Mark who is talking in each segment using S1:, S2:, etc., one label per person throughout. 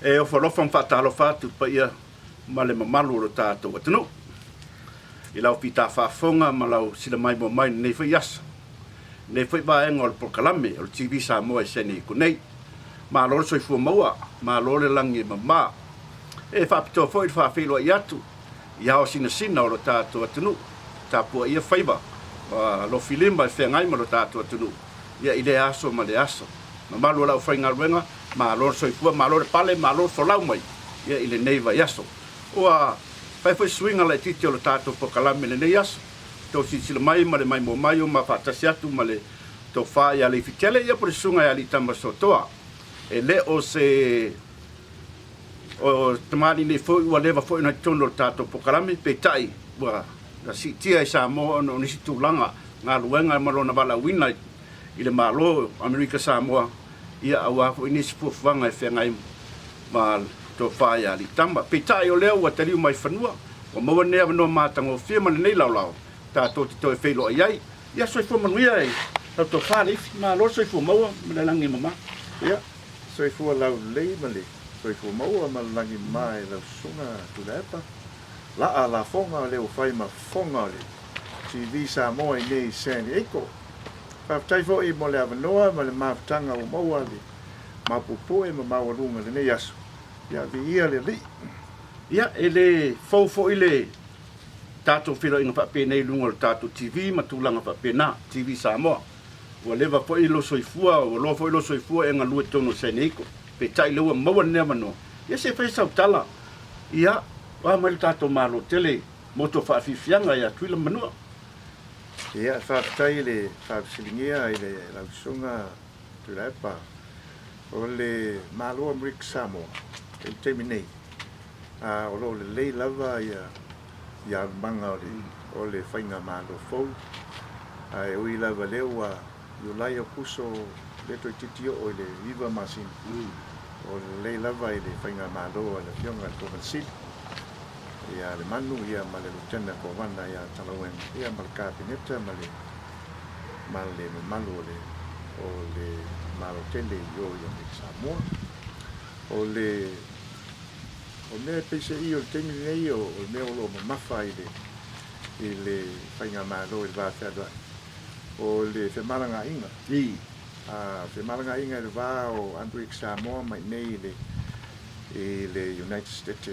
S1: E o whalofa mwhatalo whātu pa ia ma le mamalu o tātou atanu. I lau pita whaafonga ma lau sila mai mo mai nei whai asa. Nei whai waenga o le Pokalame o le TV Samoa e sene i kunei. Ma lore soi fua maua, ma lore langi mama. E whaapitoa fwoi whaafeilua i atu. I hao sina o le tātou atanu. Tāpua ia whaiba. Lo filima e whengai ma lo tātou atanu. Ia i le aso ma le aso. Ma malu lau whainga ruenga. Ma lor soifua, ma lor pale, ma lor folau mai. Ia i le neiva yaso. Oa, pai foi swinga le titi o le tātou Pokalame le nei aso. Tau sisila mai, ma le mai mo mai o ma whaatasi atu, ma le tau wha ia Leifitele, ia pore sunga ia Leifitele Sotoa. E le o se, o tamani nei foi, ua lewa foi na tono le tātou Pokalame, pe tai, ua, na si tia i Samoa, no nisi tūlanga, ngā luenga, ma lona wala wina, i le malo, Amerika Samoa, ia awa ko ini sipuanga e whengai ma to whaia li tamba. Pe tai o leo wa taliu mai whanua, o maua nea wanoa mātanga o whia mana nei lau. Tā tōti toi wheilo ai ai. Ia soifua manuia e, tau tō whāleifi, ma lo soifua maua, mana langi mama.
S2: Ia, soifua lau lei male, soifua maua ma langi mai lau sunga tulepa. Laa la fonga leo whai ma fonga le. TV Samoa i nei San Diego. Whaftai fo i mo le avanoa, ma le mawhtanga o maua le mapupoe ma mawarunga le nei aso. Ia vi ia le li.
S1: Ia, e le fau i le tātou whira inga whape nei lunga le tātou TV, ma tūlanga whape na, TV Samoa. Ua lewa fo i lo soifua, o lo fo i lo soifua e ngā lua tono Seneiko. Pe tai lewa maua nea manoa. Ia se whai sau tala. Ia, wa mai le tātou malo tele, moto whaafifianga ia tuila manua.
S2: Ia, whaatai le whaafisilingia i le lausunga tulepa. O le malo Amerika Samoa, e teimi nei. O lo le lei lava ia manga o le whainga malo fau. E ui lava leo a iulai o kuso leto i titio o le viva masin. O le lei lava i le whainga malo a le fionga Kovansili. Ia le manu ia ma le lutena ko wana ia talawen ia ma le kabineta ma le malu o le malo tele yo i Samoa o me pese i o le temi nei o me o lo mafa i le whainga malo i le vāwhea o le whemaranga inga whemaranga inga i le vā o Amerika Samoa mai nei i le United States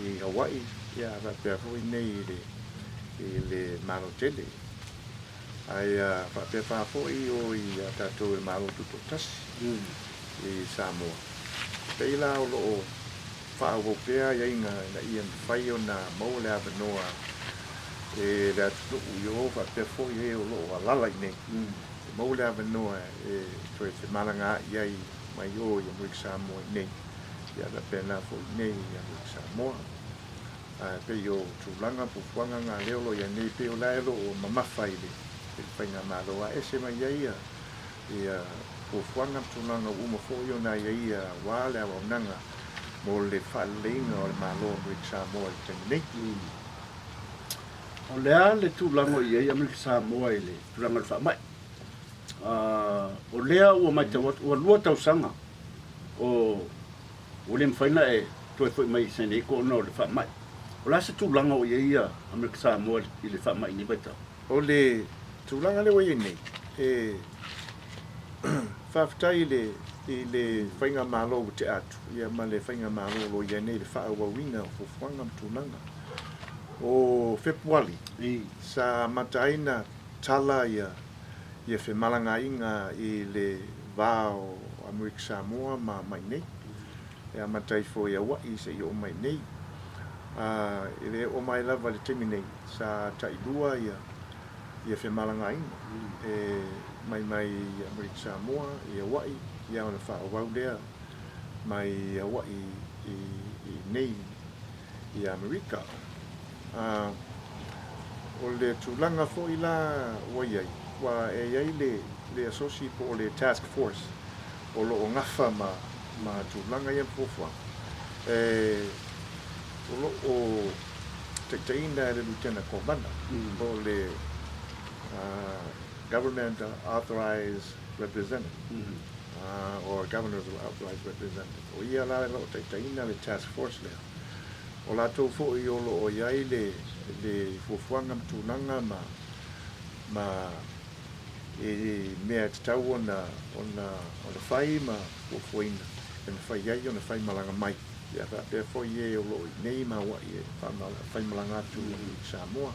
S2: i Hawaii. Ia whapea hui nei i le malo tele. Ai whapea whapoi o i tātou i malo tuto tasi i Samoa. Pei la o loo whaawopea i inga na ia mwhai o na maule awanoa e le atu i o whapea hui e o loo alala i nei. Maule awanoa e toi te malanga i ai mai o i Amerika Samoa i nei. Ia whapea na hui nei i Amerika Samoa. Pei o tūlanga pupuanga ngā leolo ia nei peo laelo o mamawhai le whainga māloa ese mai ia pupuanga tūlanga umafo i o nā ia wāle awa unanga mo le whaaleinga o le māloa Amerika Samoa i tani nei.
S1: O lea le tūlanga i Amerika Samoa i le tūlanga le whaamai. O lea ua mai te ua lua tausanga o le mwhaina e toi fwoi mai Seneiko no le whaamai. O la se tūlanga o ia Amerika Samoa i le whaamai ni baita.
S2: O le tūlanga le wai nei, whaafitai i le whainga mālo o te atu, ia ma le whainga mālo o ia nei le whaawawina o fuanga tūlanga. O Februari, sa mataina tala ia whemalanga inga i le vā o Amerika Samoa ma mai nei. Ia matai fo ia wai se i o mai nei. I le o mai lava le temi nei sa tailua ia whemalanga inga. Mai Amerika Samoa ia wai ia ona whaawau lea mai ia wai i nei i Amerika. O le tūlanga fo i la wai ai. Wa e ai le associate po le task force o lo o ngafa ma tūlanga ia pofua. O lo o te teina le Lieutenant Commander o le government authorized representative or governor of authorized representative. O ia la lo te taina le task force le. O la tau fo i olo o iai le fuafuanga mtunanga ma e mea te tau ona whai ma fuafuina. E na whai iai ona whai malanga mai. Ia pia fo i olo i nei ma wa i whai malanga atu i Samoa.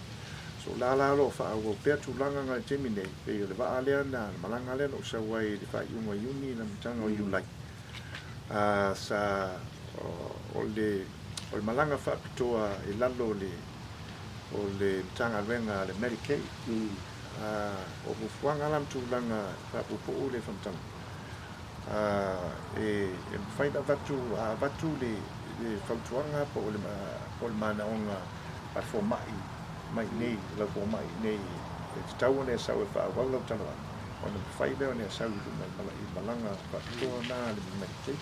S2: So la lo fa o pe tu langa nga temi nei pe le va ale na malanga le no sa wai le fa yunga yuni na mtanga o you like sa o le malanga fa pitoa e lalo o le mtanga venga le Medicaid o fuanga lam tu langa fa po le famtanga e fa da vatu le famtuanga po le mana onga pa fo mai nei la ko mai nei e tau ne sa e fa wala tana ona fai le ne sa i malanga pa to na le mai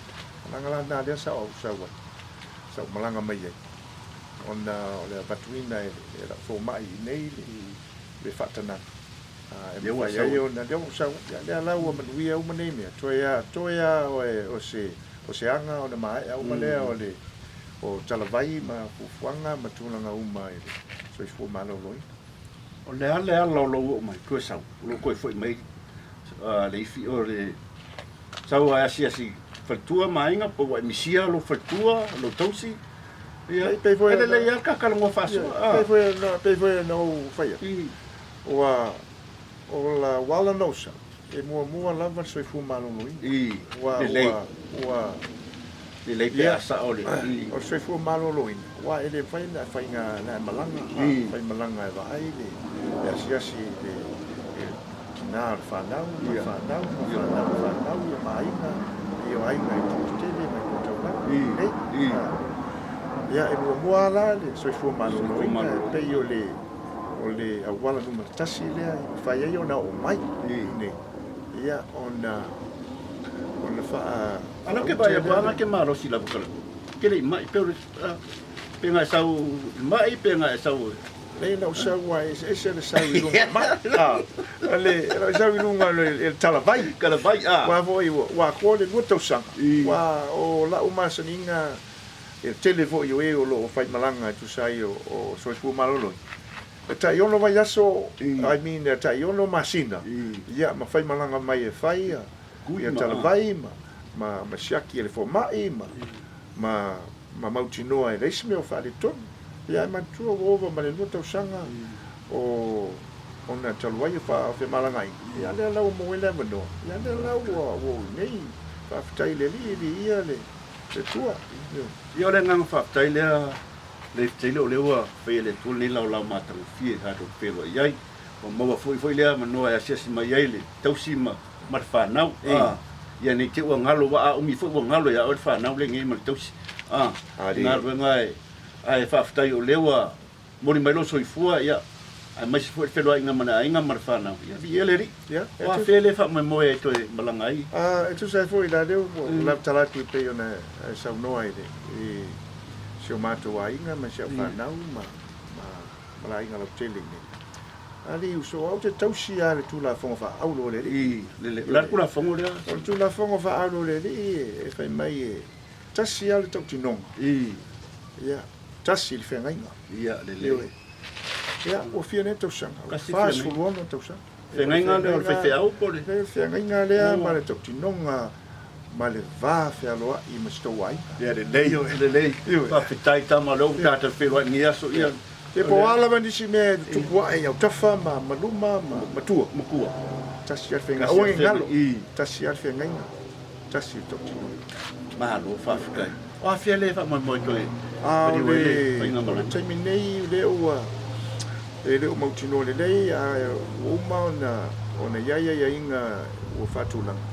S2: malanga la na le sa o sa malanga mai ona le batuina e la fo mai nei le fatana e wa ya yo na de sa ya la o man wi o man nei me toya o se anga o mai o male o le o talavai ma fuanga ma tulanga uma so fu malo loi
S1: o le ala lo mai ko sa lo ko foi mai le fi o le sau asi fatua mainga po wa misia lo fatua lo tosi ia
S2: pe foi
S1: le ia ka kala ngo faso
S2: pe foi no faia o la wala no sa e mo lava so fu malo loi
S1: le le sa o le
S2: o se fu malo loin wa ele fai na malanga fai malanga va ai le asi le na fa na mai na io ai na te le mai ko ya e mo ala le so fu malo loin pe io o le awala no tasi le fai io na o mai ne ya ona fa
S1: ana ke vai ana ke maro si la bukala ke le mai penga sau mai penga sau
S2: le no sa wa e se le sau no ma le sau no le talavai
S1: kala vai
S2: wa voi wa ko le moto sang wa o la uma saninga e televo yo e o lo fai malanga tu sai o so fu malolo ta yo no vai aso I mean ta yo no masina ya ma fai malanga mai e fai ia talavai ma siaki ele fo mai ma mautinoa e leisi me o whaare tonu ia mantua ova ma le nuta usanga o ona taluai o whamalanga ia lea lau mo ele manoa ia lea lau o nei whaafitai le li ia le tua
S1: ia le ngang whaafitai lea Leifitele o leua whai le tūle lau mātangu fie hato whewa iai o maua foi lea manoa e asiasi mai ai le tausi ma whanau ia nei te ua ngalo wa umi foi ua ngalo ia o whanau le ngai ma le tausi ngalo ngai ai whaafitai o leua mori mai lo soifua ia ai mai se foi whelua inga mana inga ma le whanau ia vi ele ri wa whele wha mai moe e toi malanga ai
S2: e tu sai foi la leo la talatu i pei ona sau noa i le se o mātua inga ma se o whanau ma la inga lau teling ni ali uso au te tausi a le tula fonga fa aulo le
S1: le la kula fonga le
S2: o tula fonga fa aulo le e fai mai e tasi ale tau tinonga ia tasi le whenga inga
S1: ia le
S2: ia o fia ne tau sanga fa suluono tau sanga
S1: whenga inga le o whai au po le
S2: whenga inga lea ma le tau tinonga ma le vā whealoa i mastou ai
S1: ia le lei whawhitai tama lau tata whelua ni aso ia
S2: e po ala vanisi me tupua e au tafa ma maluma ma matua
S1: makua
S2: tasi al whenga o ngalo tasi al whenga inga tasi tau
S1: mahalo whawhitai o a whia le wha moi toi
S2: le taimi nei leo e leo mautino le lei a uma ona iaia inga o whatulanga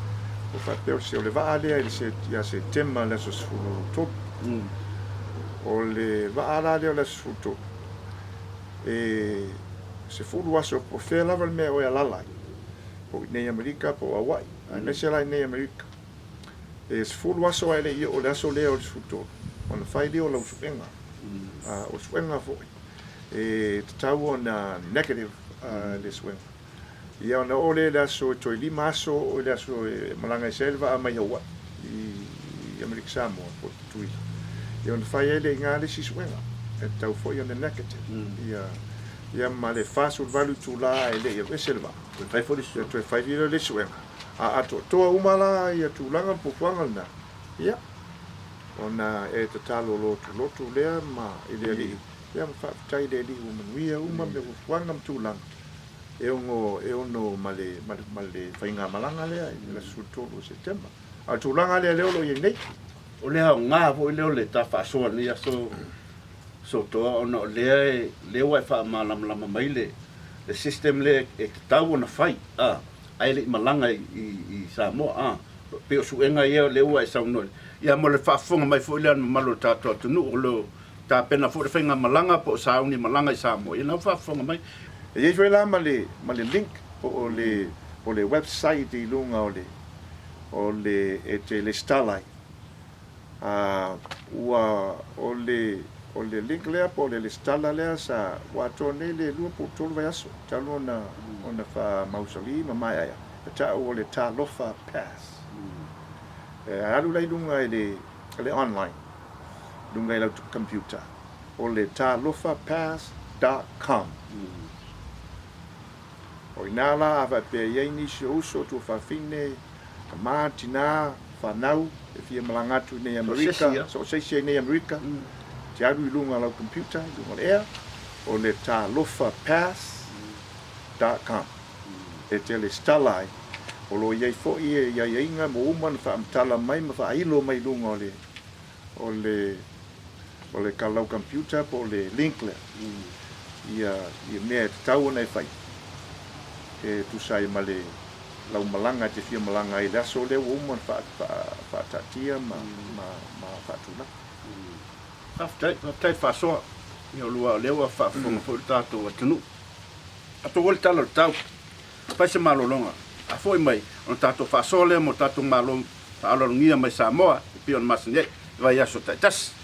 S2: o whapeo se o le vaa lea ia se tema le so sfulu top o le vaa la lea le sfulu top e se fulu aso po whea lava le mea o ea lalai po nei Amerika po Hawaii nei se lai nei Amerika e se fulu aso ai le i o le aso lea o le sfulu top o na whai leo lau suenga o suenga fo e te tau o na negative le suenga Ia ona ole le aso toi lima aso o le aso malanga selva a mai hawa I Amerika Samoa po tui. Ia ona whai ele ngā le sisuenga e tau foi ona nakete. Ia ma le fasul valu tula e le ia selva.
S1: Fai fo diso.
S2: Toi whai le suenga. A ato toa umala ia tulanga pupuanga na. Ia. Ona e te talo lotu lea ma ile ali. Ia ma whaafitai le li umanuia uma me pupuanga mtulanga. E ono male whainga malanga lea I la sutolo September. A tulanga lea leo lo i nei.
S1: O le hao ngā po I leo le ta whaasoa ni aso sotoa ona leo ai wha lama mai le system le e tau ona whai. Ai le malanga I Samoa. Pe o suenga ia leo ai saunoi. Ia mo le whaafonga mai fo ilean malo tātua tunu o leo tā pena fo le whainga malanga po sauni malanga I Samoa. Ia nau whaafonga mai.
S2: E ia joe la ma le link o le website I lunga o le e te le stalai. O le link lea po le stala lea sa watone le lua po tolu vai aso. Talo ona wha mausali ma mai aia. Ta o le ta lofa pass. Alu lai lunga le online. Lunga I lau computer. O le ta lofa pass.com. O ina la ava pe iei nisi uso tu whawhine, ka mātina, whanau, e fia malangatu nei Amerika, so seisi nei Amerika, te aru I lunga lau computer, lunga le air, o le ta lofa pass.com. E te le stalai, o lo iei fo iei inga mo uman whaamtala mai ma whailo mai lunga o le ka lau computer po le link le. Ia mea te tau nei whai. E tu sai male lau malanga te fia malanga I laso leo uman whaatatia ma whaatuna.
S1: Whaatai whaasoa. Ia lua leo a whaafonga po tātou atunu. Ato wole tala o tau. Pai se malolonga. A foi mai. On tātou whaasoa leo mo tātou malong. Whaalongia mai Samoa. I pion masanye. Vai aso taitas.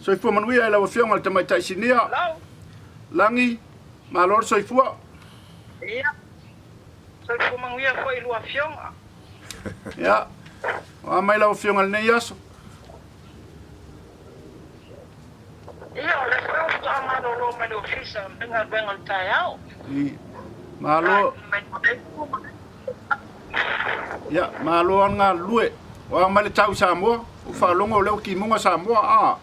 S1: Soifua manuia e lau whionga le tamaitai sinia. Langi, malor soifua.
S3: Ia. Soifua manuia foi lua whionga.
S1: Ia. Wa mai lau whionga le nei aso.
S3: Ia, le whionga ta malolo mai lo fisa benga le tai au.
S1: Malo. Ia, malo ngā lue. Wa mai le tau Samoa. U whaalongo leo ki munga Samoa.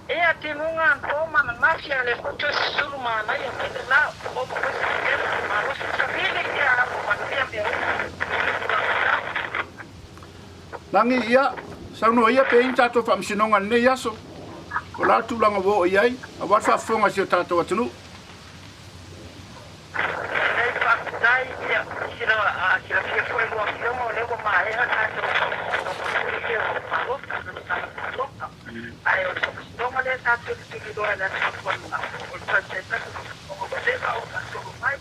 S3: Ia te munga tōma na mafia le koto suru mana ia me la o ko se ma lo sa vile ia ko manuia me.
S1: Langi ia, sauno ia pe inta to fam sinonga nei aso. Ko la tu langa wo iai, a wa fa fonga si tato atunu.
S3: Ei fa dai ia, sira fia foi lo mo le ko mai ha tato. Ai o toma le tato ki do ala ko o tata ko se ba o tato mai.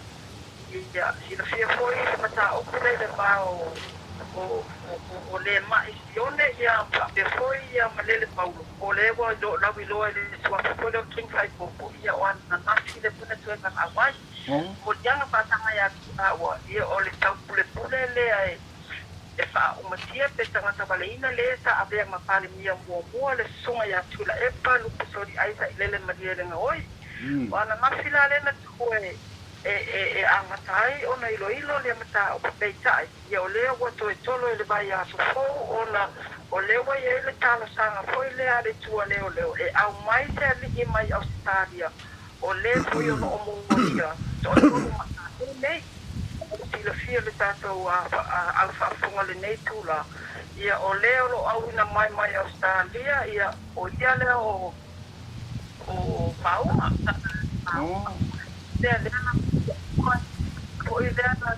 S3: Ia, sira fia foi mata o kule le ba o le maisione ia pe foi ia malele paulo o le wa do la wilo le swa ko le king fight po ia wan na nasi le puna tu ka awai o janga pasanga ya wa ia o le tau pule le ai e fa o matia pe tanga tabaleina le sa ave ma pale mia mo le songa ya tula e pa lu so di ai sa le madia le ngoi wana mafila le na tue e angatai ona ilo le mata o peitai ia o leo wa toi tolo le vai a sofo ona o leo wa ia le tala sanga foi le ale tua leo e au mai se ali mai Australia o le foi ono o mongolia so o mata nei fia le tātou alfa le nei tūla. Ia o leo lo au ina mai Australia, ia o ia leo o paua. Lea o i lea na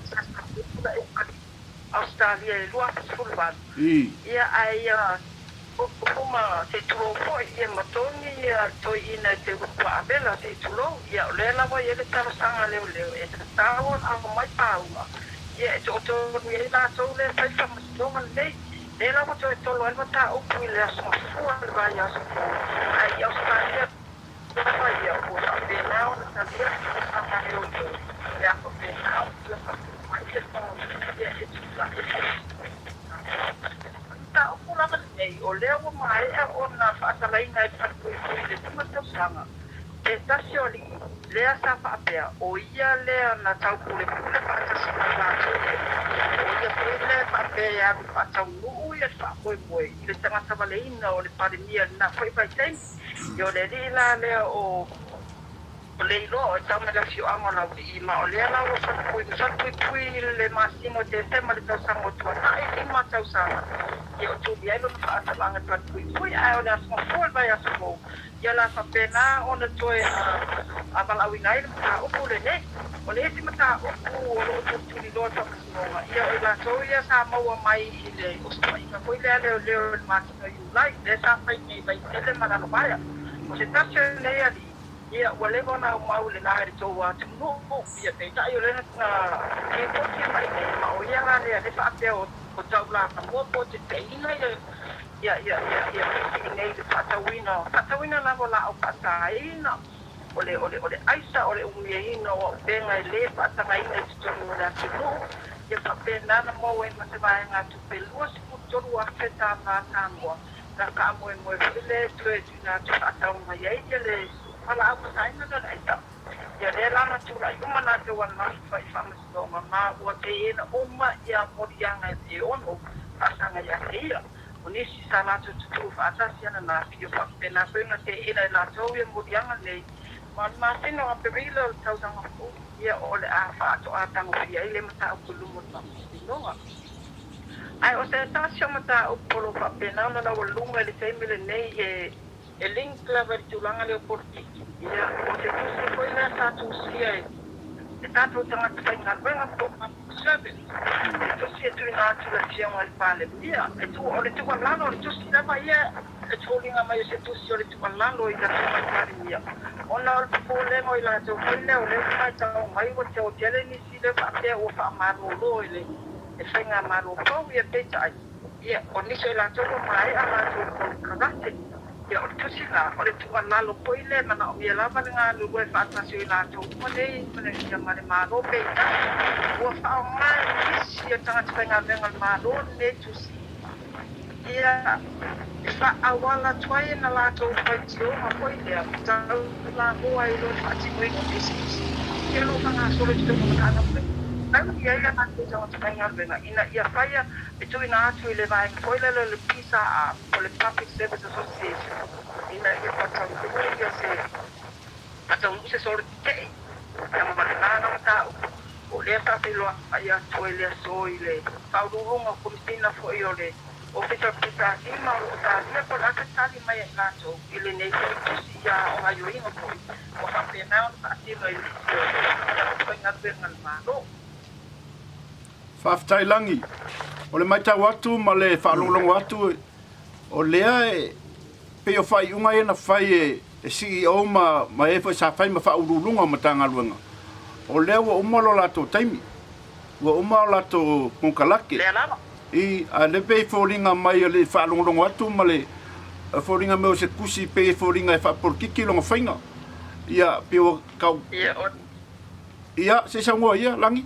S3: Australia e lua fulvan. Ia ai uma te tulo foi ia matoni ia toi ina te whaabela te tulo ia o lea lawa ia le tarasanga leo e te tāua a mai paua. Ia e te oto ia la tau le whaifa mastonga nei. Le lawa toi tolo alwa tā upu i le asma fua le vai asma. Ai Australia lawa ia o whaabela o le talia a leo leo. Ia ko pena o le whaabela ia e ta o la nei o leo mai o na fatalaina e fatu le tuma sanga e tasioli le sa papea o ia le na tau kule pata sala o ia le papea pata u ia fa foi le tanga savaleina o le pandemia na foi vai tem yo le dila le o le lo e tama la fio amo na i ma o le la o sa pui le massimo te tema le tau sango tua na e ma tau sanga ia o tubi ai lo fa langa tuan pui ai o la sma fol vai a smo ia la fa pena ona toe a bala winai o pule ne o le ti mata o lo tubi lo ta sma ia o la so ia sa mo mai ile o sta ia ko ile le ma no you like le sa fa ni vai tele mara no vai o se ta se le ia ia wale bona mau le na ri to wa no ia te ta yo le na ke ko ki mai ma o ia ga le fa te o tau la mo po te ina ia nei le patawina la vola o pataina ole aisa ole umiina o benga le pataina te tonu la tunu ia pa pena na mo e ma se vai nga tu pelu se ku tonu a feta na tango na ka mo le tu e na tu atau mai ia le ala o taina na ita ia le la na tu la uma na te wana fai famas no mama o te ina uma ia morianga e ono asanga ia ia onisi sana tu fa asia na fio fa pena pena te ina na to ia morianga nei ma sino a pebilo tau sanga fu ia ole a fa to atango ia ile mata o kulumo ta no ai o se tasio mata o polo fa pena na la lunga le temile nei e link la vertulanga le porti ia o se tu foi na tatu sia e tatu tanga tanga venga po sabe tu se tu na tu la sia al pale ia e tu o le tu lano o tu sia va ia e tu linga mai se tu sia o le tu lano i la tu pare ia ona o po le mo ila tu le o le mai ta mai o te o tele ni si le fa te o fa mano lo ile e fenga mano po ia te tai ia o ni se la tu mai a la tu kadate ia o tusi la o le tua lalo poile mana o ia lava nga lue whaatasi i la tau mone ia mare maro peita ua whao mai isi ia tangata whainga venga maro ne tusi ia wha awala tuai na la tau whaitio ma poile a tau la mua i lo whaati mui no isi ia lo whanga solo tito mga ana poile Nau ia ia nante tau whainga venga ina ia whaia e tui na atu i le vai poile le pisa a o le Public Service Association ina ia patau ia se patau se sort te ia mamana mata o le papelo ia toile soile paulunga komisina fo iole o fita pita ima o ta ia por aka tali mai ngato ile nei ia o ayo ingo po o fa pena o pasino ile o nga bengal mano
S1: Faftailangi. O le mai tau atu ma le whaalonglongo atu o lea e pe o whai unga e na whai e CEO ma e whai sa whai ma whaurulunga ma tangaluanga. O lea ua umalo lato taimi. Ua umalo lato mungkalake.
S3: Lea lama.
S1: I a le pe whauringa mai le whaalonglongo atu ma le whauringa meo se kusi pe whauringa e whaaporkiki longa whainga. Ia pe o kau. Ia se sangoa ia langi.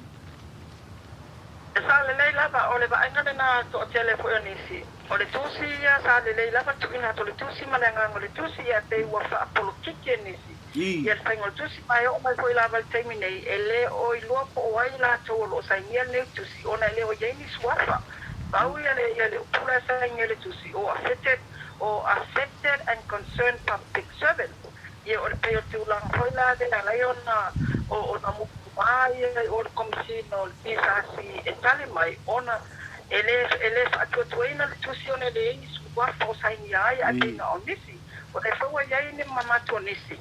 S3: Sa le lava o le vaenga na to tele fo nisi. O le tusi ia sa le lava tu ina to le tusi malanga o le tusi ia te wa fa apolo kike nisi. Ia faingo tusi mai o mai ko lava le termine ele o i lo po ai la to lo sa ia le tusi ona le o ye ni swafa. Bau ia le pula sa ia le tusi o affected and concerned public servants. Ia o le pe o tu lang ko la de la iona o na mu Ai o le komisino le pisasi e tale mai ona ele atuatuaina le tusi ona le ini sukuafa o saini ai atina o nisi o le faua iai ne mamatu o nisi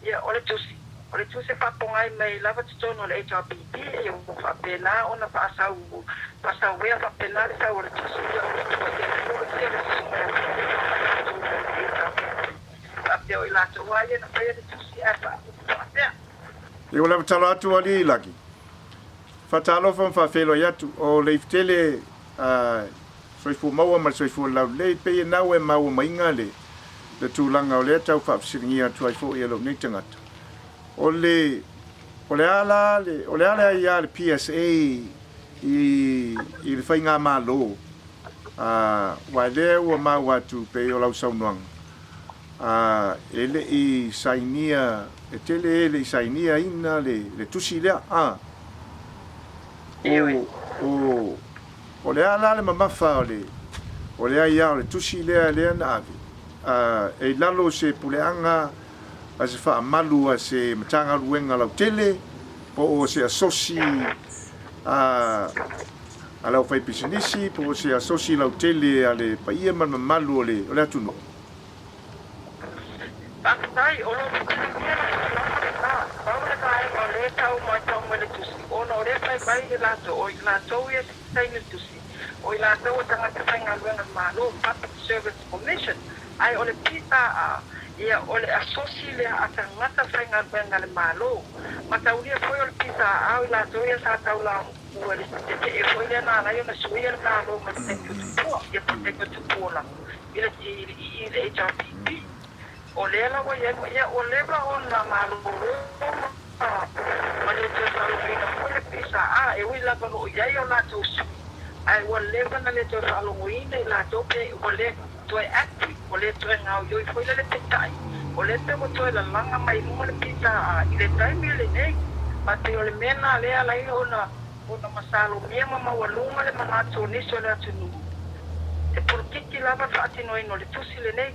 S3: ia o le tusi whapongai mai lava tutono le HRPP e o whapena ona pasau wea whapena le sau o le tusi ia o le tusi ia le tusi ia o i lato waia na whea le tusi a whapea.
S2: E o lava talo atu ali laki. Whatalofa mwhawhelo i atu o Leifitele soifu maua ma soifu lau lei pe e nau e maua mainga le tūlanga o le tau whapsiringi atu ai fo i alo nei tangata. O le ala ia le PSA i le whainga malo wai lea ua mau atu pe o lau saunuanga. Ele i sainia e tele ele i sainia ina le tusi lea o le ala le mamafa o le ia o le tusi lea na avi e lalo se puleanga a se whaamalu a se matanga ruenga lau tele po o se asosi a lau whai pisinisi po o se asosi lau tele a le paia mamalu o le atuno.
S3: Pakutai o lo o le tau mai tau mai le tusi ona o le pai i lato o i lato ia tainu tusi o i lato o tangata whainga luenga malo Public Service Commission ai o le pita ia o le asosi le a tangata whainga luenga le malo mataulia foi o le pita au i lato ia sa tau la ua le te e foi le nana i o na suia le malo ma te tupua ia te tupua i le HRPP o le la wa ia o le ba on la malo ma le te falo fina o le pisa e ui la pano ia o la to su ai o le na le te falo ina la to pe o le to e active o le to ngau yo foi le te tai o le te to la langa mai mo le pisa i le tai mi le nei ma te o le mena le ala i ona masalo mia mama wa lunga le mama to ni so la tunu e por kiki lava fatino ino le tusi le nei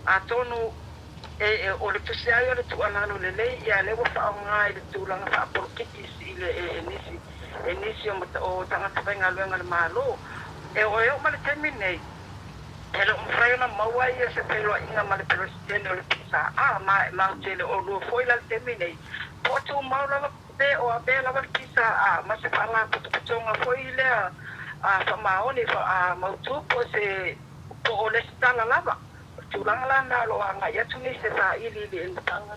S3: a tonu o le tusi ai o le tualano le lei ia le wa whaonga i le tūlanga wha porkiki si le nisi o tangata whainga luenga le malo e o ma le temi nei e le umwhai ona maua ia se pelo inga ma le presidente o le pisa ma tele o lua foi la le temi nei po tu mau lava pe o a be lava le pisa ma se pala putonga foi lea whamaoni mautu po se po o le stala lava tulanga la na lo anga ya tuni se sa ili le tanga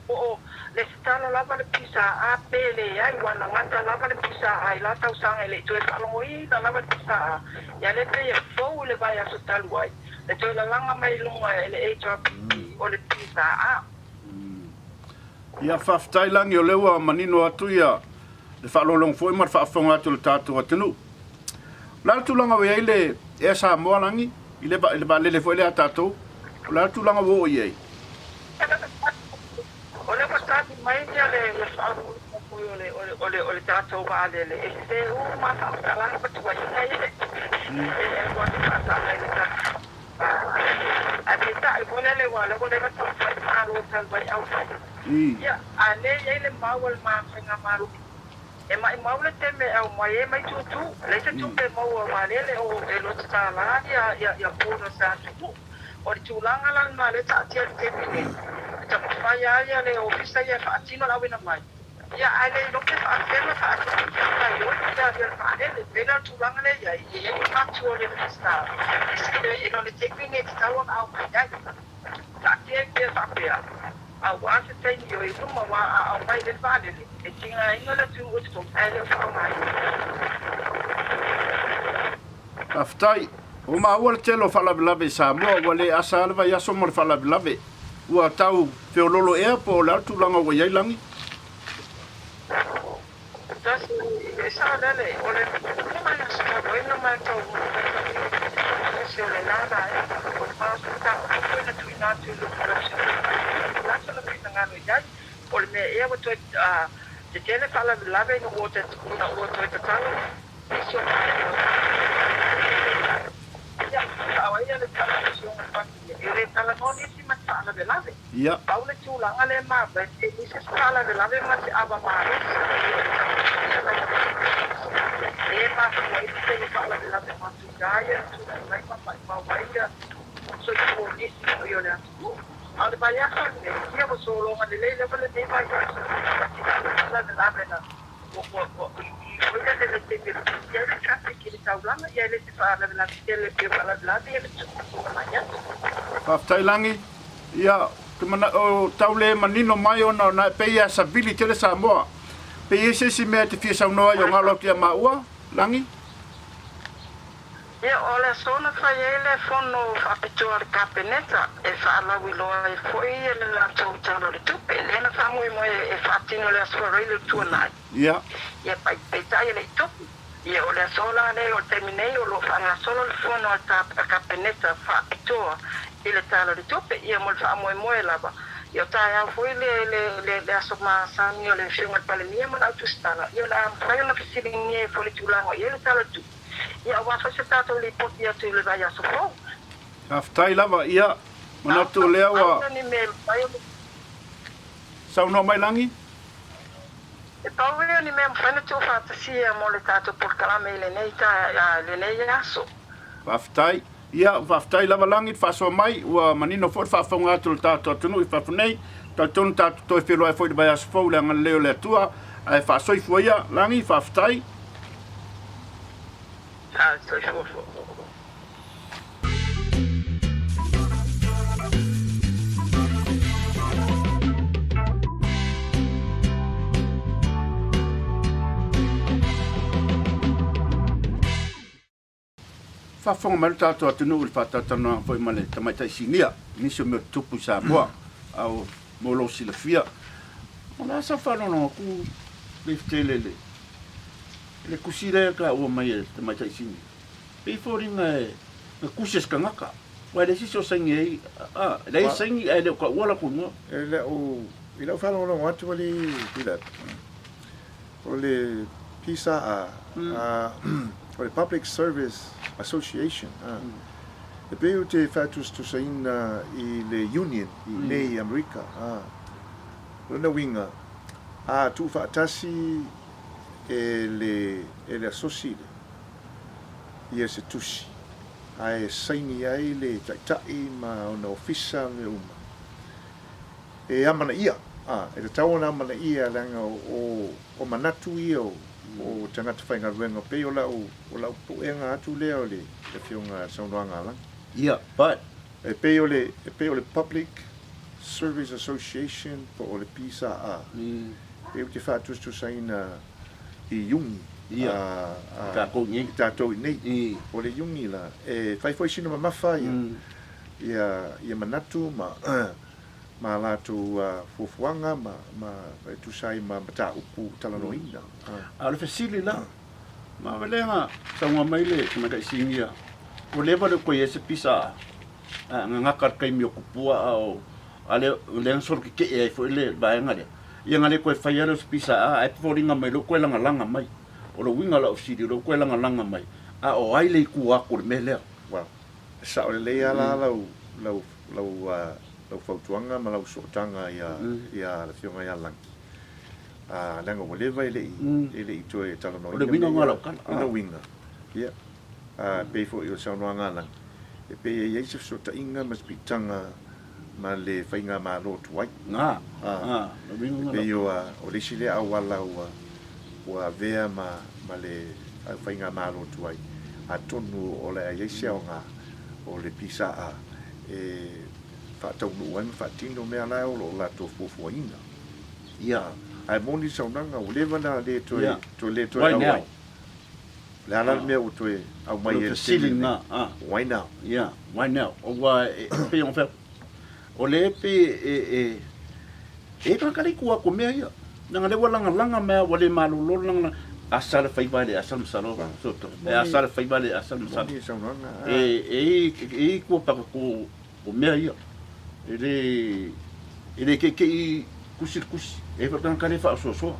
S3: o le stala lava le pisa a pele ai wana ngata lava le pisa ai la tau sanga le to fa lo i la lava le pisa ya le pe fo le vai a sotal wai le to la langa mai lunga le HRP o le pisa
S1: ia faftai langi o lewa manino atu ia le fa lo long foi mar fa fonga tu tatu atunu la tulanga we ile e Samoa langi ile ba le foi le tatu la tulanga wo ye
S3: ole pasati mai dia le faru ole tato ba le este u ma fa la pa tu ai e wa ta le ta abita e pone le wala ko le ka ta lo tal bai au ya ale ye le mawal ma nga maru e mai maule teme au mai mai tu le te tu pe mawa ma le o e lo ta la ya pona sa tu o le tūlanga lan ma le tātia le tepine. Ta mawhaia ia le ofisa ia whaatino la wina mai. Ia ale i loke whaatena whaatino kia i oi ia le whaanele. Pena tūlanga le ia i e matu o le fista. E no le tepine e titaua au kai. Tātia kia whapea. Au wāse teini o i ruma wā au mai le whaanele. E tinga inga le tū o tō ai le whaamai.
S1: aftai o ma ua telo falavelave Samoa ua le asa le vai aso mo le falavelave ua tau feololo ea po le tulaga ua iai lagi
S3: o le mea ea ua toe te tele falavelave ina ua toe tatalo isi o ia le television ele tala no ni si matala lave.
S1: Ia.
S3: Paule tūlanga le mā, bai te nise sa lave ma te ava māre. E mā kua i te i pa lave ma tu gāia, tu lai ma waia, so i kua nisi o i ole atu. Ale bai aka, ia mo solonga le leile wale te bai aka, lave na, Oia le te pira ia le traffic i le taulanga ia le te whaalawelanga ia le pia whaalawelanga ia le tukutuka mai atu.
S1: Whaaftailangi, ia, te mana o taule manino mai ona na peia sa vili tele Samoa. Peia sesi mea te fia saunoa i o ngalo kia maua, langi?
S3: Ia o le sona whai e le whono whapitoa le kapeneta e whaalawi loa e fwoi e le lantou talo le tupe. Lena whamui mo e whaatino le aswarei le tuanai.
S1: Ia.
S3: Ia peitai le tupu. Ia o le sola le o terminei o lo whanga solo le whono a kapeneta whapitoa i le talo le tupe. Ia mo le whamui mo e lava. Ia tae au fwoi le aso maasani o le whiunga palemia mo na autostana. Ia la whai o na fisiringi e fwoi tulango i le talo tupe. Ia wafa se tātou li poti atu le vai aso fōu.
S1: Haftai lava, ia. Manatu lea wa. Saunoa mai langi?
S3: E pauwea ni mea mwhana tō whātasia mo le tātou porkalame i le nei le nei aso.
S1: Haftai. Ia, haftai lava langi, whasoa mai, ua manino fōt whaafonga atu le tātou atunu i whafunei. Tātonu tātou toi whiloa e fōi le vai aso fōu le angana leo le atua. Ai whaasoifua ia, langi, haftai.
S3: Soi fofo.
S1: Whaafonga mai tātou atunu i whātatana fōi male tamaitai sinia. Nisi o mea tupu Samoa au molo sila fia. Ona asa whanonga ku Leifitele le kusire ka ua mai e tamaitai sinia. Pei fōringa e kuses ka ngaka. Wai le siso saingi ei, le saingi e leo ka uala kunua.
S2: E leo, i leo whanonga watu wali pilat. O le PISA o le Public Service Association. E peo te whatus tu saina i le Union, i nei Amerika. Rona winga, tu whaatasi e le asosile ia se tusi. Ai saini ai le taitai ma ona ofisa me uma. E amana ia, e te tawana amana ia langa o manatu ia o tangata whainga ruenga pe o lau puenga atu lea o le whiunga saunoanga lang.
S1: Ia, but
S2: E pe o le Public Service Association po o le PISA e o te whātus tu saina i yungi.
S1: Ia, ka kongi.
S2: Tātou i nei. O le yungi la. E whaifoi sino ma mawha ia manatu ma lātou fufuanga ma tu sai ma mata upu talanoina.
S1: A le fesili la. Ma walenga saunga maile kama kai singia. O lewa le koe ese pisa ngakar kai mio kupua au ale le sor ke e foi le baenga le. Ia ngale koe whaiara se pisa ai poringa mai lo koe langa mai. O lo winga la ofsidi lo koe langa mai. O ai le ku ako le mele.
S2: Wow. Sa o le lea la lau fautuanga ma lau sotanga ia la whiunga ia langi. Langa walewa ele i toe talanoina.
S1: O le winga ngala kala.
S2: O le winga. Ia. Peifo i o saunoanga lang. E pe e eise sota inga mas pitanga ma le whainga ma rotu ai. Pe o le sile awala ua vea ma le whainga ma rotu ai. A tonu o le eise o ngā o le pisa e whaataunu ai whaatino mea lai o la tō fufua inga.
S1: Ia.
S2: Ai moni saunanga o lewa na le toe
S1: Right now.
S2: Le ala mea o toe au mai e
S1: ceiling na.
S2: Why now?
S1: Yeah, why now? O wa pe on fe. O le pe ka kali ku ko mea ia. Nanga le langa mea wale malolo langa asal fai vale asal salo soto. Asal fai vale asal salo. Ku pa ko mea ia. Ele ke kusir. E pa tan kale fa so.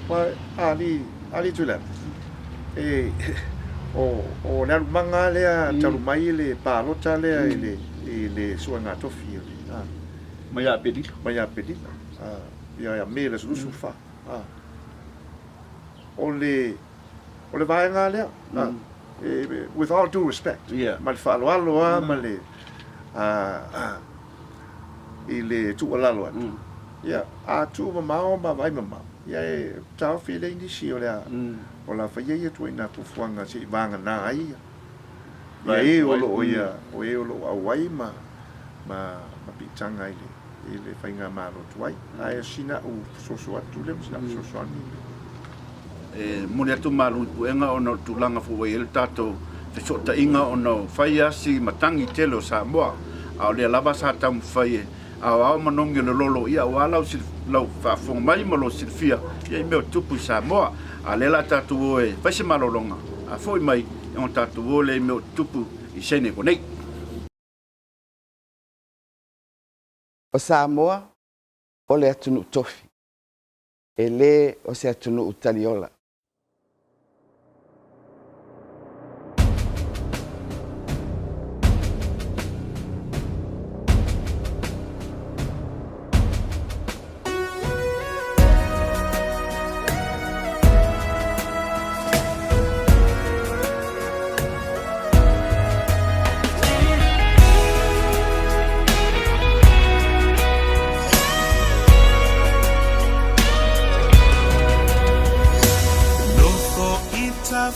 S2: Wa ali tu la. O le manga lea taru mai le palota lea ele i le suanga tofi le
S1: Mai a pedi.
S2: mai a pedina ia me le sulusu fa o le vaenga lea with all due respect ma le fa'aloalo ma le i le tu'alalo atu ia atu mamao ma vai mamao ia e taofi le indisi o lea o la faia ia tuaina pufuaga se'i vagana ai ia e o lo'o ia o e o lo'o auai ma pi'itaga i le faiga malotu ai ae sina'u soso atu le sina'u sosoani
S1: Mone atu malu puenga ona tulaga fuai le tatou feso'ota'iga ona fai asi matangi tele o Samoa a o le lava sa tamu fai ao manogi le lolo ia o lau fa'afoga mai ma lo silifia ia i mea o tupu i Samoa a le la tatou o e faise malologa a fo'i mai e ona tatou o le i mea o tupu i sene konei.
S4: O Samoa o le atunu tofi e le o se atunu taliola.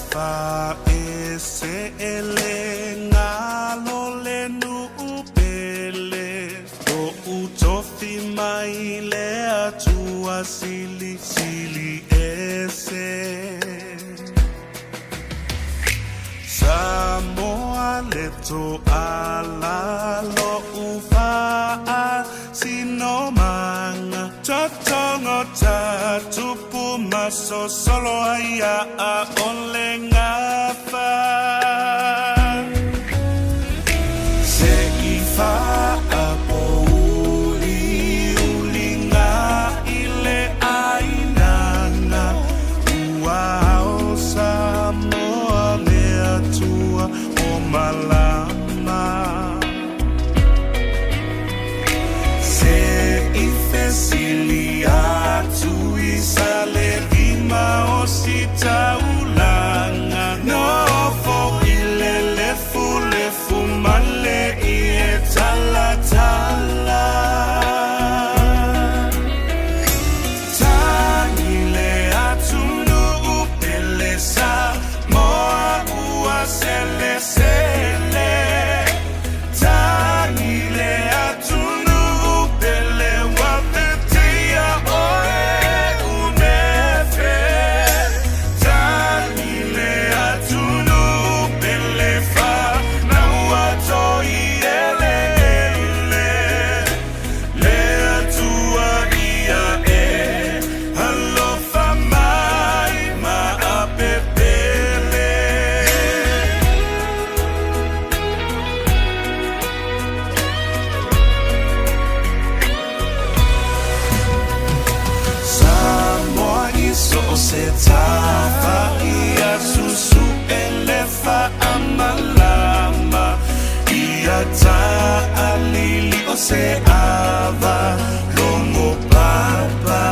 S5: Fa ese ele ngalo le nu upele o utofi mai le atua sili ese Samoa le to ala lo ufa sino manga totongo tatupu maso solo aya a onle ngafa se ifa apo ulinga ile ainanga uao Samoa le atua o malama se ife silia tu isale vima o sita ulanga no fo ile le fumale e tala tala tanile atunu upele sa moa ua sele sele tanile atunu upele wapetia oe unefe tanile atunu upele fa na uato iele le atua ia alofa mai ma apepele Samoa iso se tafa ia susu elefa amalama ia ta alili o se ava longo papa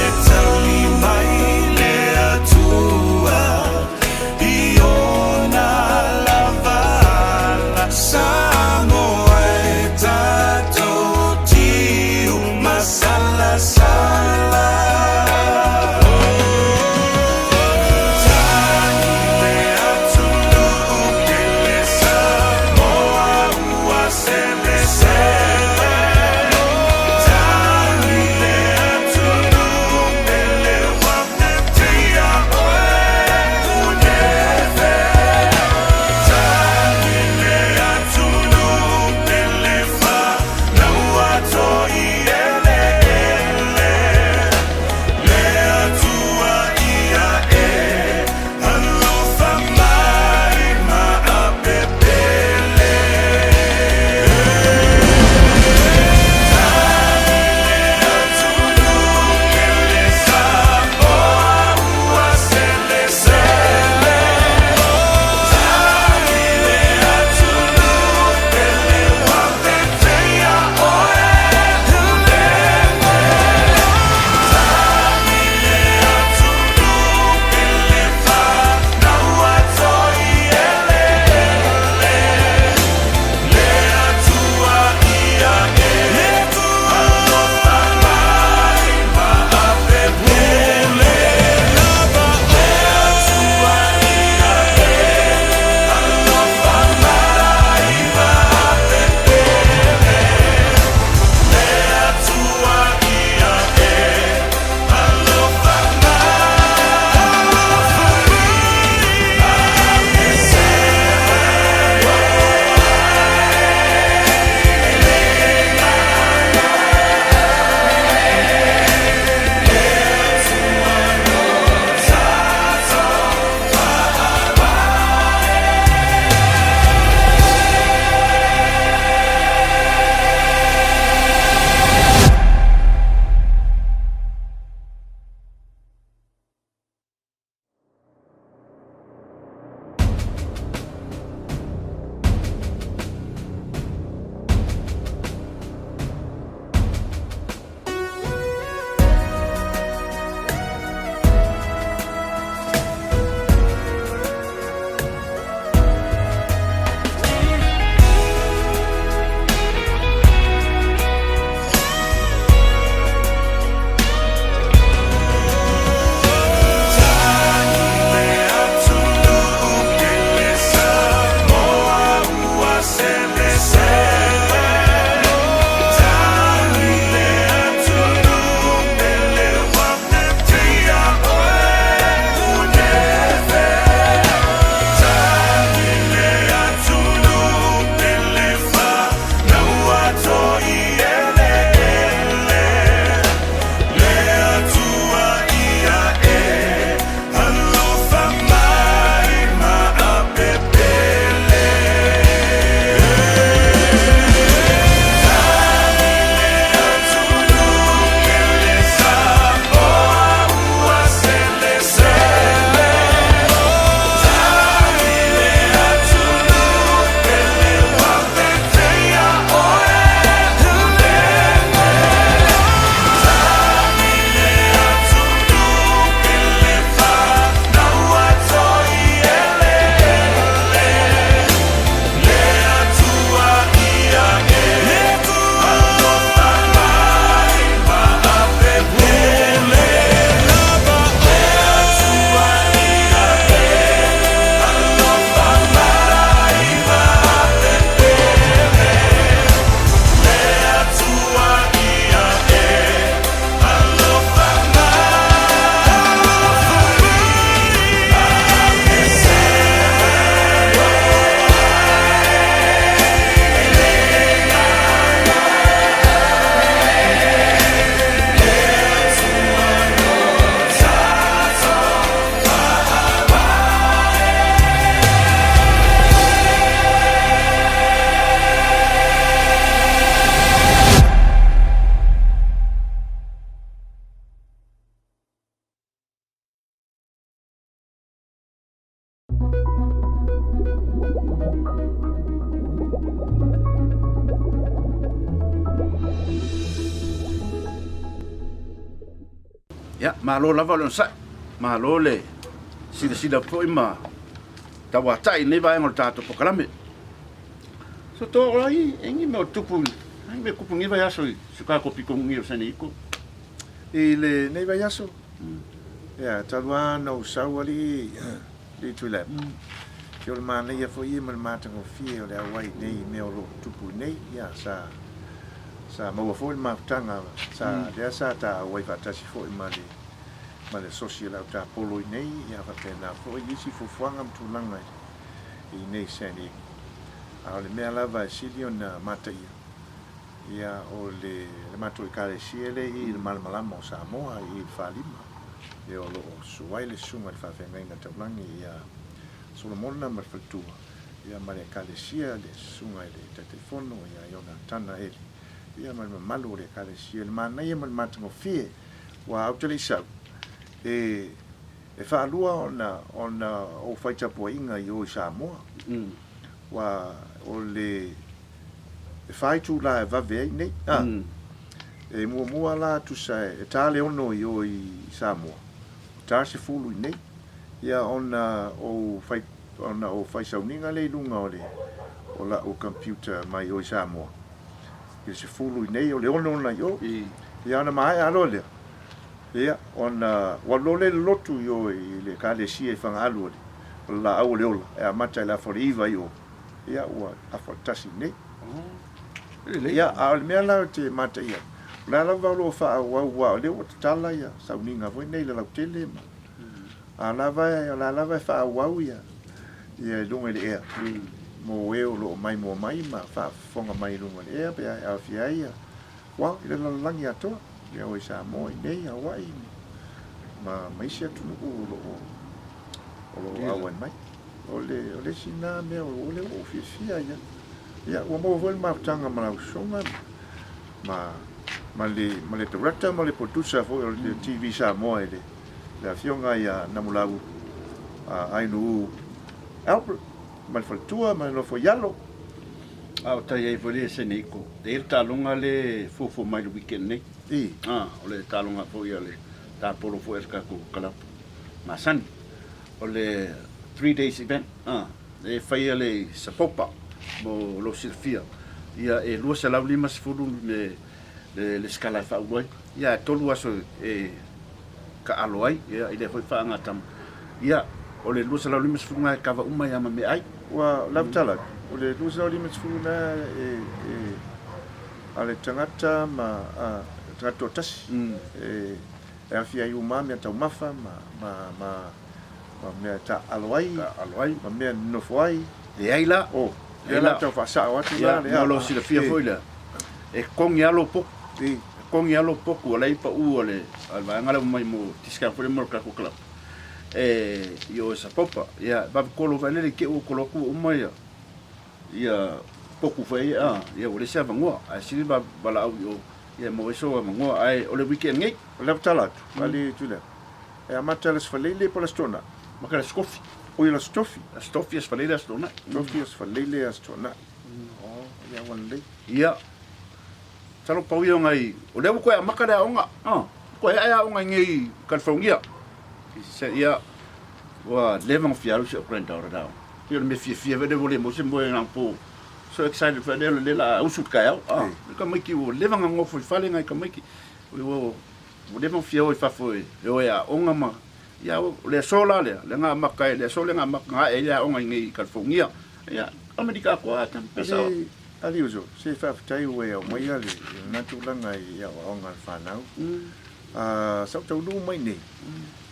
S5: e tali mai le atua iona lavala Samoa e tato tiu masala sala tanile atunu upele Samoa
S1: Ya, malo lava lo sa. Malo le. Sida po ima. Tawa tai ne vai ngol tato po kalame. So to ai engi me tupu. Ai me kupu ngi vai aso. Suka ko piko ngi o sani ko.
S2: I le nei vai aso. Ia, talua no sauali li tule. Ke o le mana ia fo ia ma le matango fie o le awai nei me o lo tupu nei. Ia, sa maua fo le mafutanga. Sa lea sa ta awai fatasi fo i ma le social au ta polo i nei. Ia, fatena fo i isi fufuanga mtulanga i nei sani. A le mea lava e sili o na mata ia. Ia o le mato i kare siele i le malamalama o Samoa i whalima. Ia o lo suai le sunga le whawhenga inga taulangi ia Solomona ma whaltua. Ia ma le kare sia le sunga i le telefono ia iona tana ele. Ia ma le malu le kare sia le mana ia ma le matango fie wa autele isau. E whaalua ona o whaitapua inga i o Samoa. Wa o le whaitu la e vave ai nei. E mua la tu sa e tale ono i o i Samoa. Ta se fulu i nei. Ia ona o whaisauninga le lunga o la o computer mai o i Samoa. Ia se fulu i nei o le ono na i o. Ia ona mai alo lea. Ia ona walole le lotu i o i le ka le sia i whanga alu o le. La au le ola. E a mata i la fori iwa i o. Ia ua afatasi nei. Ia a le mea lau te mata ia. La lava lo fa wa le o tala ia sauninga voi nei le lau tele ma. A lava fa wa ia. Ia lunga le ea. Mo e o lo mai ma fa fonga mai lunga le ea pe a fia ia. Wa le langi ato. Ia o sa mo nei a wai. Ma sia tu o lo awan mai. O le sina me o le ofisia ia. Ia o mo vol ma tanga ma songa ma le director ma le producer fo le TV Samoa ele. La fionga ia namulau ai no Albert ma faltua ma no fo yalo.
S1: Au tai ai vole se nei ko. Te talunga le fofo mai le weekend nei. O le talunga fo ia le ta polo fo eska ko kala. Ma san o le 3 days event. E fai le sapopa mo lo sirfia. Ia e lua se lau lima se fulu le skala fa uai. Ia tolu aso e ka aloai. Ia ile foi fa ngatam. Ia o le lua se lau lima se fulu ngai kava uma ia ma me ai.
S2: Wa lavtala. O le lua se lau lima se fulu na ale tangata ma tangata o tasi. E afia i umami atau mafa ma mea ta aloai. Ma mea nofoai.
S1: Le aila.
S2: Ela tau whasao atu la
S1: lea. Malo si le fia foi lea. E kongi alo poku. Kongi alo poku o leipa u o le. Alwa angala mai mo tiska fure mo kako klap. Io sa popa. Ia babi kolo vanele ke u kolo ku umai ia. Ia poku fai ia o le sa vangoa. A siri ba bala au yo. Ia mo eso vangoa ai o le weekend ngai.
S2: O le talat. Vali tule. E amata le sfalele po la stona.
S1: Makala skofi.
S2: O la stofi.
S1: La stofi es falele as dona.
S2: Stofi es falele as dona. Ia wan le.
S1: Ia. Talo pau ia ngai. O le ko ya makala onga. Ko ya onga ngai California. Ia wa levang fiaru se prenda ora dau. Ia me fia vede vole mo se mo en po. So excited for le la usut kaya. Ka mai ki o levang ngo foi fale ngai ka mai ki. O levang fia o fa foi. O ya onga ma. Ia le sola le nga makai le sola nga maka e ia onga ngai California. Ia Amerika ko atan pesa.
S2: Ali uzo se fa tai we o mai ali na tu langa ia onga fanau. Sa tau lu mai nei.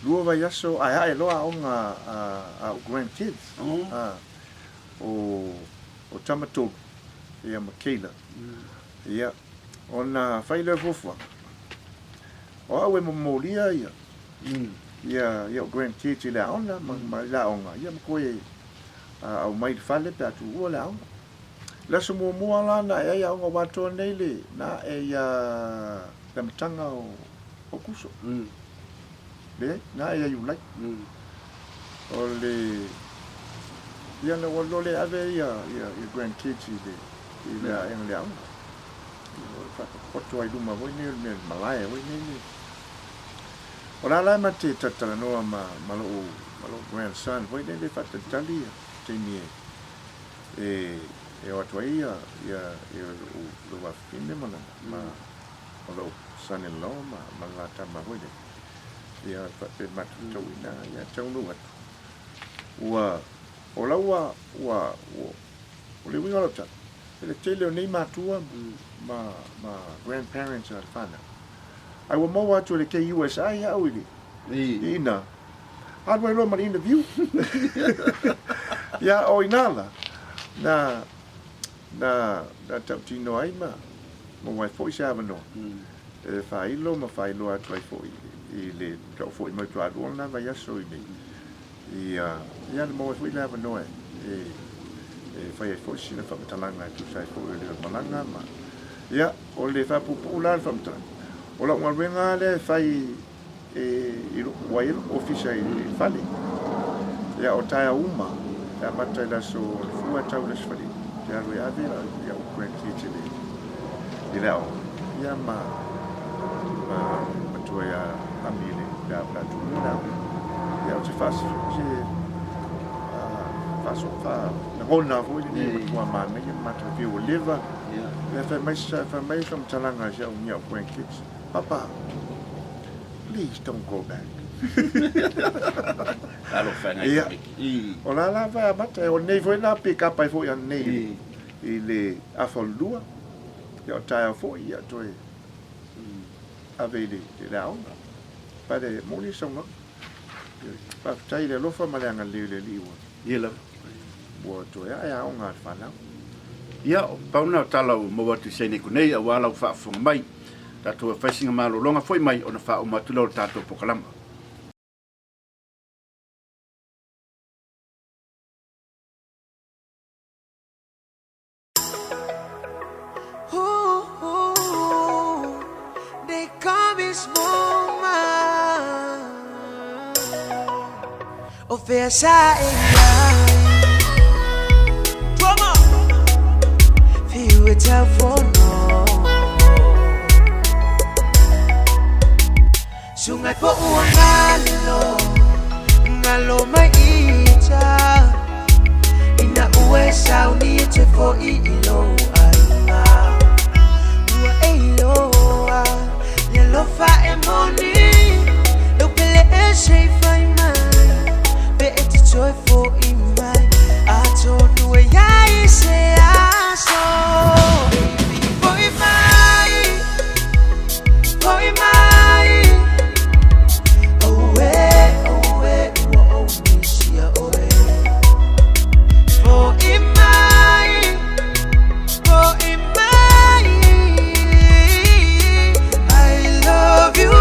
S2: Lu vai aso ai lo onga grandkids. O tamato ia Makela. Ia ona faile fofa. O awe momolia ia. Ia grandkids la ona ma la onga ia ko au mai fale pe atu o la onga. La sumo mo la na ia onga wato nei le na ia tamtanga o kuso. Be na ia you like. O le ia na walo le ave ia grandkids i le ang le ang foto ai duma voi ne malaya voi ne ora la ma te tatala no ma malo grandson voi ne le fatta tali te mi e o ia lo va fine ma malo son in law ma la ta ma voi ne ia fatta ma to ina ia tau no wa ola wa o le winga lota le tele nei matua ma grandparents are fana ai wa mo atu le ke USA ya uli ina hardware lo ma interview ya o inala na taptino ai ma mo wa foi sha no fai lo atu ai foi i le to foi mo tu adu na va ya so i ia mo foi la no fai foi sina fa talanga tu sai foi le malanga ma ia o le fa popular fa mta o la uma venga le fai i wai officer i fali ia o taia uma ia mata la so fua tau le fali ia lo ia vela ia o kwenti le ia o ia ma tu ia amile da pra tu na ia o te faz fa na rona foi ni uma mama que mata viu o leva fa mais from talanga já o meu kids papa please don't go back
S1: alo fanga
S2: ola la va mata o nei foi na pick up ai foi an nei ele a foldua eu tá foi ia toi avele de la onda para munição não pa tai le lofa malanga le liwa
S1: ia
S2: bo to ya o ngar fala
S1: ia pauna tala mo watu sene kunei a wala fa fonga mai tatu facinga malo longa foi mai ona fa o matulo tato pokalama
S5: they come is moma ofesa feel it out for no sungai po ngalo mai ita ina uwe sauni te fo ilo aina ua eilo ya lo fa emoni lo pele e sei fai mai be eti joy for imai ato nuwe ya ise aso baby foi mai oh misia oh foi mai I love you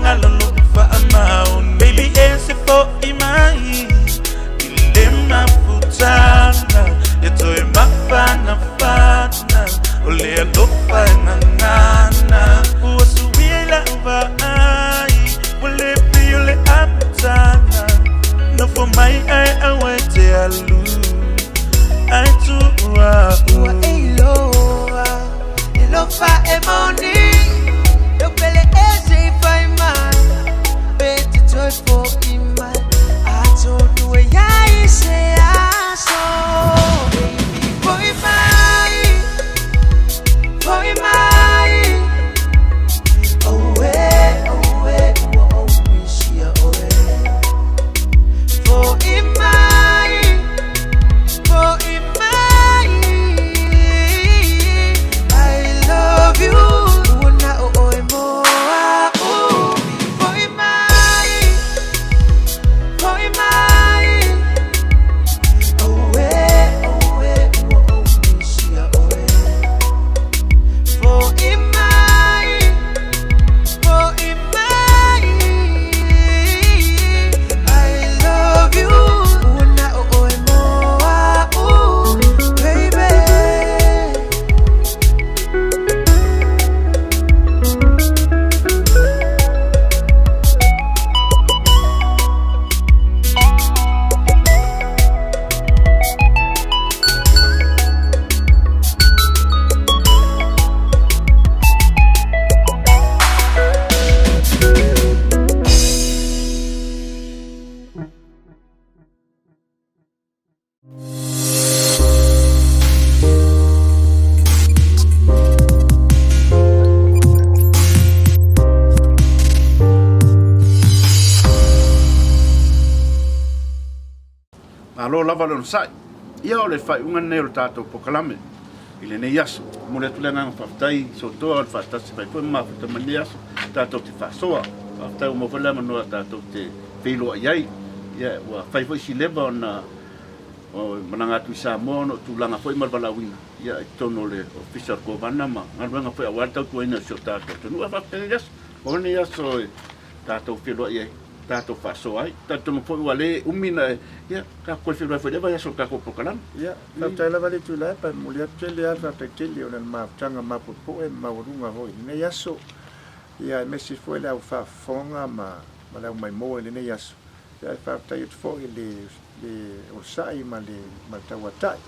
S5: una baby ese po imai dilema futana yatoe mafana ole alofa nangana uasuila vai wale piole amtana no for my eye awete alu I too alofa emoni dokele ese fai man beti toy for ima I told you I say so baby for my oh misia oh for my I love you
S1: lo lava lo sai ia o le fai unga nei o tātou pokalame i le nei aso mo le tulenga whaftai Sotoa o whaatasi mai koe mawhita mani aso tātou te whasoa whaftai o mawhila manoa tātou te whiloa iai ia ua whai fo isi lewa o na o mananga tu Samoa no tūlanga fo i malbalawina ia i tono le official ko vana ma ngaruenga fo i awatau tuaina sio tātou tonu a whaftai aso o nei aso tātou whiloa iai tātou whasoa ai, tātou fo ua le umina ia, ka koe whiloa fo lewa ia so ka ko pokalam.
S2: Ia, whaftai lawa le tū lai, pa muli atu tele a whaftai tele o nan maafutanga mapopo e maurunga hoi. Nei aso, ia e mesi fo le au whafonga ma lau mai moa le nei aso. Ia e whaftai utu fo le osai ma le tauatai.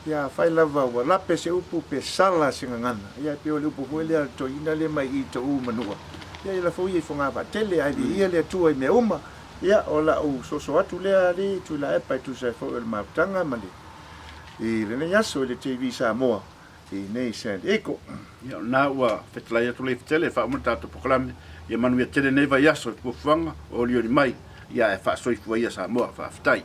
S2: Ia whai lawa ua lape se upu pe sala singa ngana. Ia pe o le upu fo le alto ina le mai i to u manua. Ia ila fo ia fonga va tele ai ia le tua i me uma ia o la u so atu le ali tu la epa tu se fo el maftanga mali i le yaso le TV Samoa i nei San Diego
S1: ia na ua fetlai atu Leifitele fa mo tātou pokalame ia manu ia tele nei vai yaso po fuanga o liori mai ia e fa soi fu ia Samoa fa aftai